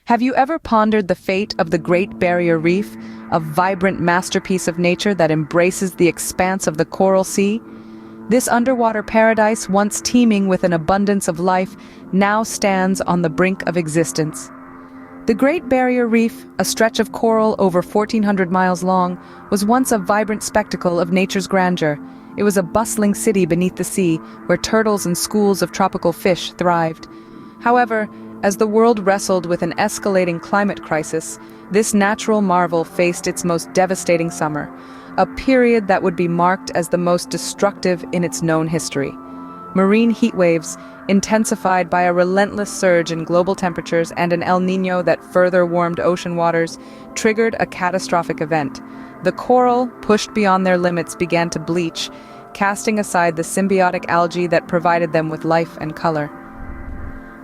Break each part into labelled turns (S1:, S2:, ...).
S1: Have you ever pondered the fate of the Great Barrier Reef, a vibrant masterpiece of nature that embraces the expanse of the coral sea? This underwater paradise, once teeming with an abundance of life, now stands on the brink of existence. The Great Barrier Reef, a stretch of coral over 1,400 miles long, was once a vibrant spectacle of nature's grandeur. It was a bustling city beneath the sea, where turtles and schools of tropical fish thrived. However, as the world wrestled with an escalating climate crisis, this natural marvel faced its most devastating summer, a period that would be marked as the most destructive in its known history. Marine heatwaves, intensified by a relentless surge in global temperatures and an El Niño that further warmed ocean waters, triggered a catastrophic event. The coral, pushed beyond their limits, began to bleach, casting aside the symbiotic algae that provided them with life and color.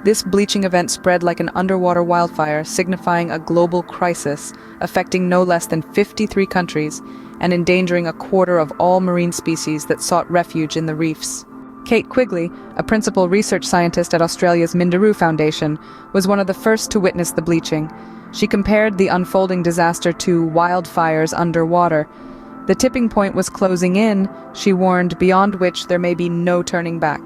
S1: This bleaching event spread like an underwater wildfire, signifying a global crisis, affecting no less than 53 countries and endangering a quarter of all marine species that sought refuge in the reefs. Kate Quigley, a principal research scientist at Australia's Minderoo Foundation, was one of the first to witness the bleaching. She compared the unfolding disaster to wildfires underwater. The tipping point was closing in, she warned, beyond which there may be no turning back.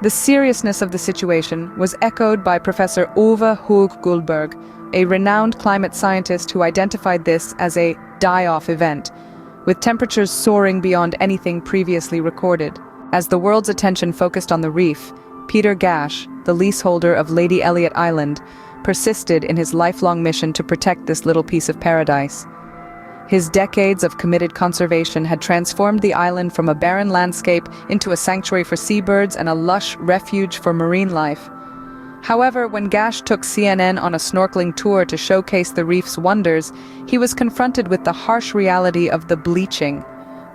S1: The seriousness of the situation was echoed by Professor Ove Hoog Guldberg, a renowned climate scientist who identified this as a die-off event, with temperatures soaring beyond anything previously recorded. As the world's attention focused on the reef, Peter Gash, the leaseholder of Lady Elliot Island, persisted in his lifelong mission to protect this little piece of paradise. His decades of committed conservation had transformed the island from a barren landscape into a sanctuary for seabirds and a lush refuge for marine life. However, when Gash took CNN on a snorkeling tour to showcase the reef's wonders, he was confronted with the harsh reality of the bleaching.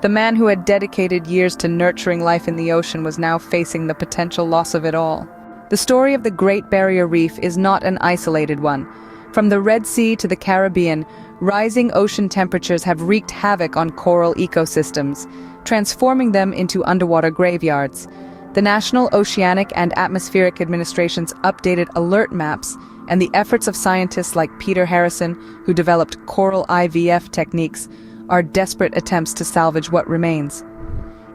S1: The man who had dedicated years to nurturing life in the ocean was now facing the potential loss of it all. The story of the Great Barrier Reef is not an isolated one. From the Red Sea to the Caribbean, rising ocean temperatures have wreaked havoc on coral ecosystems, transforming them into underwater graveyards. The National Oceanic and Atmospheric Administration's updated alert maps and the efforts of scientists like Peter Harrison, who developed coral IVF techniques, are desperate attempts to salvage what remains.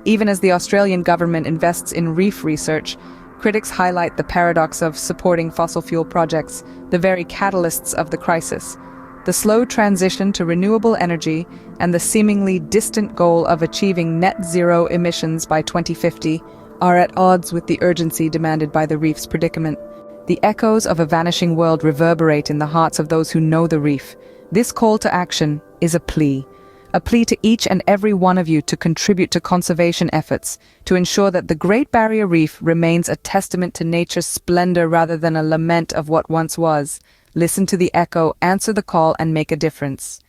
S1: Even as the Australian government invests in reef research, critics highlight the paradox of supporting fossil fuel projects, the very catalysts of the crisis. The slow transition to renewable energy and the seemingly distant goal of achieving net zero emissions by 2050 are at odds with the urgency demanded by the reef's predicament. The echoes of a vanishing world reverberate in the hearts of those who know the reef. This call to action is a plea to each and every one of you to contribute to conservation efforts, to ensure that the Great Barrier Reef remains a testament to nature's splendor rather than a lament of what once was. Listen to the echo, answer the call, and make a difference.